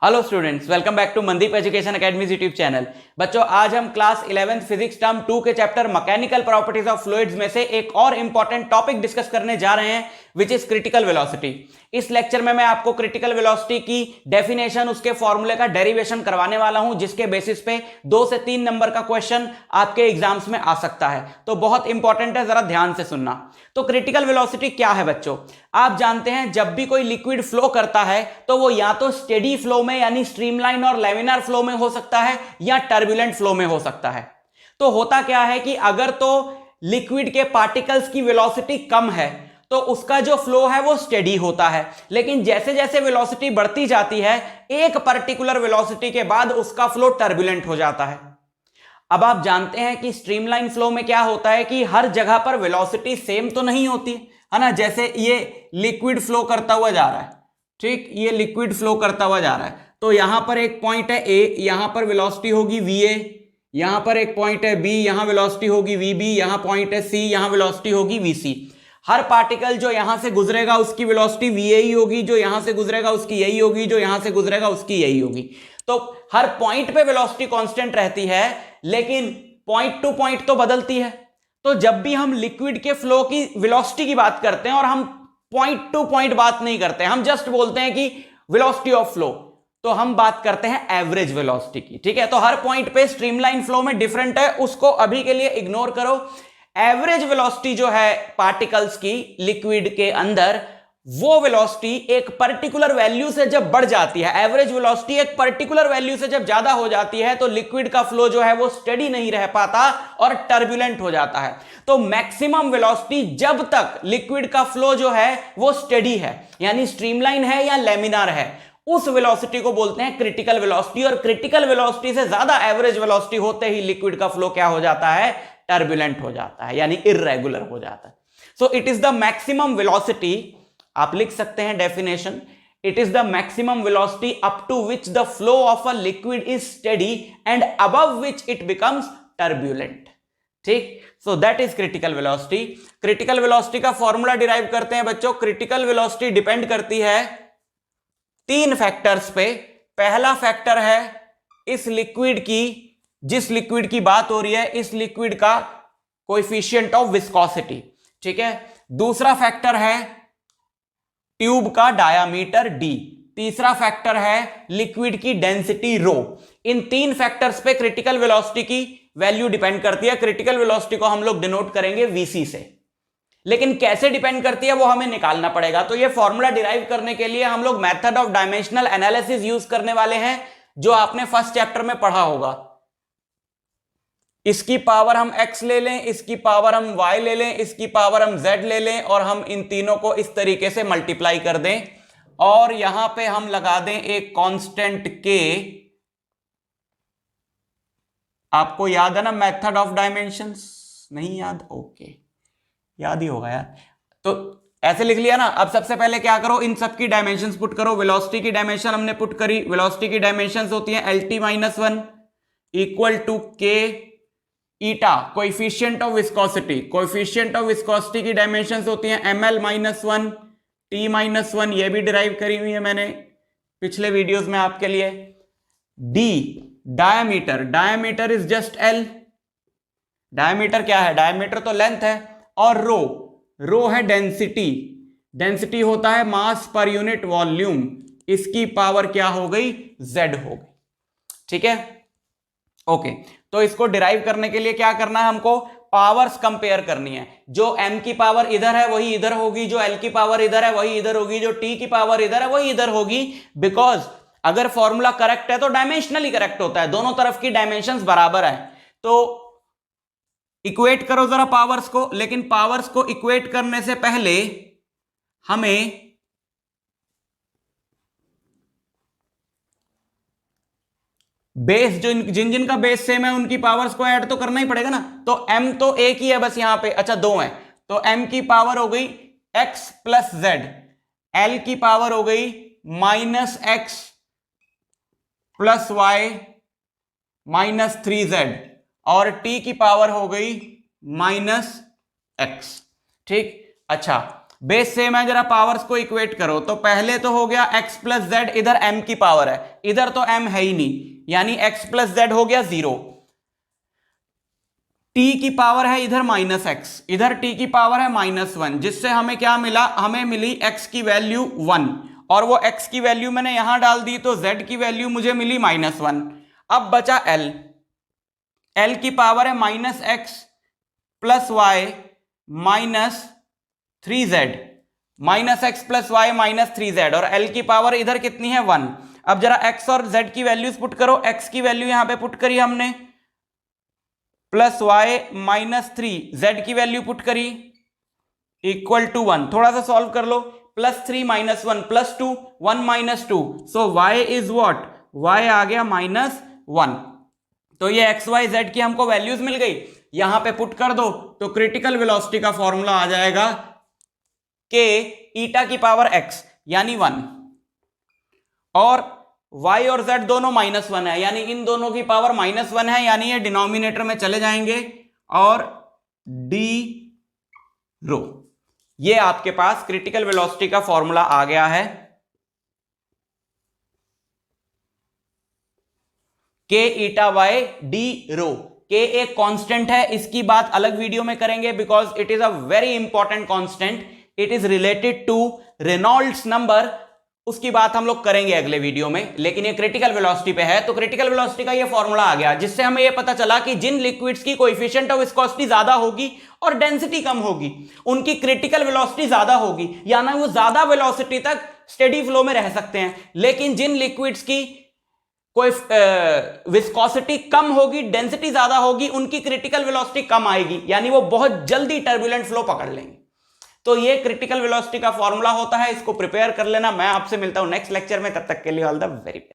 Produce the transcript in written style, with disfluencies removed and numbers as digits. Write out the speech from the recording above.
Hello students, welcome back to Mandeep education academy YouTube channel. बच्चों, आज हम क्लास 11th फिजिक्स टर्म 2 के chapter mechanical properties of fluids में से एक और इंपॉर्टेंट टॉपिक डिस्कस करने जा रहे हैं, विच इज क्रिटिकल वेलोसिटी। इस लेक्चर में मैं आपको क्रिटिकल वेलोसिटी की डेफिनेशन, उसके फॉर्मूले का डेरिवेशन करवाने वाला हूं, जिसके बेसिस पे 2 से 3 नंबर का क्वेश्चन आपके एग्जाम्स में आ सकता है। तो बहुत इंपॉर्टेंट है, जरा ध्यान से सुनना। तो क्रिटिकल वेलोसिटी क्या है बच्चों? आप जानते हैं जब भी कोई लिक्विड फ्लो करता है तो वो या तो स्टेडी फ्लो में यानी स्ट्रीमलाइन और लैमिनार फ्लो में हो सकता है या टर्बुलेंट फ्लो में हो सकता है। तो होता क्या है कि अगर तो लिक्विड के पार्टिकल्स की वेलोसिटी कम है तो उसका जो फ्लो है वो स्टेडी होता है, लेकिन जैसे जैसे वेलोसिटी बढ़ती जाती है एक पर्टिकुलर वेलोसिटी के बाद उसका फ्लो टर्बुलेंट हो जाता है। अब आप जानते हैं कि स्ट्रीमलाइन फ्लो में क्या होता है कि हर जगह पर वेलोसिटी सेम तो नहीं होती है ना। जैसे ये लिक्विड फ्लो करता हुआ जा रहा है, ठीक, ये लिक्विड फ्लो करता हुआ जा रहा है, तो यहां पर एक पॉइंट है ए, यहां पर वेलोसिटी होगी va, यहां पर एक पॉइंट है b, यहां वेलोसिटी होगी vb, यहां पॉइंट है c, यहां वेलोसिटी होगी vc। हर पार्टिकल जो यहां से गुजरेगा उसकी वेलोसिटी va ही होगी, जो यहां से गुजरेगा उसकी यही होगी, जो यहां से गुजरेगा उसकी यही होगी। तो हर पॉइंट पे वेलोसिटी कांस्टेंट रहती है, लेकिन पॉइंट टू पॉइंट तो बदलती है। तो जब भी हम लिक्विड के फ्लो की वेलोसिटी की बात करते हैं और हम पॉइंट टू पॉइंट बात नहीं करते हैं, हम जस्ट बोलते हैं कि वेलोसिटी ऑफ फ्लो, तो हम बात करते हैं एवरेज वेलोसिटी की। ठीक है, तो हर पॉइंट पे स्ट्रीमलाइन फ्लो में डिफरेंट है, उसको अभी के लिए इग्नोर करो। एवरेज वेलोसिटी जो है पार्टिकल्स की लिक्विड के अंदर, वो वेलोसिटी एक पर्टिकुलर वैल्यू से जब बढ़ जाती है, एवरेज वेलोसिटी एक पर्टिकुलर वैल्यू से जब ज्यादा हो जाती है तो लिक्विड का फ्लो जो है वो स्टेडी नहीं रह पाता और टर्बुलेंट हो जाता है। तो मैक्सिमम वेलोसिटी जब तक लिक्विड का फ्लो जो है वो स्टेडी है, यानी स्ट्रीमलाइन है या लैमिनार है, उस वेलोसिटी को बोलते हैं क्रिटिकल वेलोसिटी। और क्रिटिकल वेलोसिटी से ज्यादा एवरेज वेलोसिटी होते ही लिक्विड का फ्लो क्या हो जाता है? टर्बुलेंट हो जाता है, यानी इर्रेगुलर हो जाता है। So it is the maximum velocity, आप लिख सकते हैं definition, it is the maximum velocity up to which the flow of a liquid is steady and above which it becomes turbulent. ठीक, so that is critical velocity. Critical velocity का formula derive करते हैं बच्चों। Critical velocity depend करती है 3 factors पे। पहला factor है इस लिक्विड की, जिस लिक्विड की बात हो रही है, इस लिक्विड का कोएफिशिएंट ऑफ विस्कोसिटी। ठीक है, दूसरा फैक्टर है ट्यूब का डायामीटर d, तीसरा फैक्टर है लिक्विड की डेंसिटी रो। इन 3 फैक्टर्स पे क्रिटिकल वेलोसिटी की वैल्यू डिपेंड करती है। क्रिटिकल वेलोसिटी को हम लोग डिनोट करेंगे vc से, लेकिन कैसे डिपेंड करती है वो हमें निकालना पड़ेगा। तो ये फॉर्मूला डिराइव करने के लिए हम लोग method of dimensional analysis use करने वाले हैं, जो आपने फर्स्ट चैप्टर में पढ़ा होगा। इसकी पावर हम x ले लें, इसकी पावर हम y ले लें, इसकी पावर हम z ले लें, और हम इन तीनों को इस तरीके से मल्टीप्लाई कर दें, और यहां पे हम लगा दें एक कांस्टेंट k। आपको याद है ना मेथड ऑफ डायमेंशंस? नहीं याद? ओके, याद ही होगा यार। तो ऐसे लिख लिया ना। अब सबसे पहले क्या करो, इन सब की डायमेंशंस पुट करो। वेलोसिटी की डायमेंशन हमने पुट करी। वेलोसिटी की डायमेंशंस होती हैं LT-1 equal to k eta, coefficient of viscosity. Coefficient of viscosity की डायमेंशंस होती हैं ML-1 T-1, ये भी डिराइव करी हुई है मैंने पिछले वीडियोस में आपके लिए। D diameter, diameter is just L। Diameter क्या है? डायमीटर तो लेंथ है। और रो, रो है डेंसिटी। डेंसिटी होता है मास पर यूनिट वॉल्यूम। इसकी पावर क्या हो गई? Z हो गई। ठीक है, ओके। तो इसको डिराइव करने के लिए क्या करना है हमको? पावर्स कंपेयर करनी है। जो m की पावर इधर है वही इधर होगी, जो l की पावर इधर है वही इधर होगी, जो t की पावर इधर है वही इधर होगी। बिकॉज अगर फॉर्मूला करेक्ट है तो डायमेंशनली करेक्ट होता है, दोनों तरफ की डायमेंशंस बराबर है। तो इक्वेट करो जरा पावर्स को, लेकिन पावर्स को इक्वेट करने से पहले हमें बेस, जो जिन जिन का बेस सेम है उनकी पावर्स को ऐड तो करना ही पड़ेगा ना। तो m तो एक ही है बस, यहां पे अच्छा 2 है, तो m की पावर हो गई x प्लस z, l की पावर हो गई -x plus y minus 3z, और t की पावर हो गई -x। ठीक, अच्छा बेस सेम है, जरा पावर्स को इक्वेट करो। तो पहले तो हो गया x प्लस जेड, इधर m की पावर है, इधर तो m है ही नहीं, यानी x प्लस जेड हो गया 0। t की पावर है इधर माइनस x, इधर t की पावर है -1, जिससे हमें क्या मिला, हमें मिली x की वैल्यू 1, और वो x की वैल्यू मैंने यहां डाल दी, तो z की वैल्यू मुझे मिली -1। अब बचा l की पावर है -x plus y -3z, -x plus y -3z, और l की पावर इधर कितनी है 1। अब जरा x और z की वैल्यूज पुट करो, x की वैल्यू यहां पे पुट करी हमने प्लस y -3, z की वैल्यू पुट करी इक्वल टू 1। थोड़ा सा सॉल्व कर लो, +3 -1 +2 1 -2, सो y इज व्हाट, y आ गया -1। तो ये x y z की हमको वैल्यूज मिल गई, यहां पे पुट कर दो तो क्रिटिकल वेलोसिटी का फॉर्मूला आ जाएगा k ईटा की पावर x यानी 1, और y और z दोनों -1 है, यानी इन दोनों की पावर -1 है, यानी ये डिनोमिनेटर में चले जाएंगे, और d रो, ये आपके पास क्रिटिकल वेलोसिटी का फॉर्मूला आ गया है। k eta by D rho, k एक कांस्टेंट है, इसकी बात अलग वीडियो में करेंगे, because it is a very important constant, it is related to Reynolds number, उसकी बात हम लोग करेंगे अगले वीडियो में। लेकिन ये क्रिटिकल वेलोसिटी पे है, तो क्रिटिकल वेलोसिटी का ये फॉर्मूला आ गया, जिससे हमें ये पता चला कि जिन लिक्विड्स की कोएफिशिएंट ऑफ विस्कोसिटी ज्यादा होगी और डेंसिटी कम होगी, उनकी क्रिटिकल वेलोसिटी ज्यादा होगी, यानी वो ज्यादा वेलोसिटी तक स्टेडी फ्लो में रह सकते हैं। लेकिन जिन लिक्विड्स की कोई विस्कोसिटी कम होगी, डेंसिटी ज्यादा होगी, उनकी क्रिटिकल वेलोसिटी कम आएगी, यानी वो बहुत जल्दी टर्बुलेंट फ्लो पकड़ लेंगे। तो ये क्रिटिकल वेलोसिटी का फॉर्मूला होता है, इसको प्रिपेयर कर लेना। मैं आपसे मिलता हूं नेक्स्ट लेक्चर में, तब तक के लिए ऑल द वेरी बेस्ट।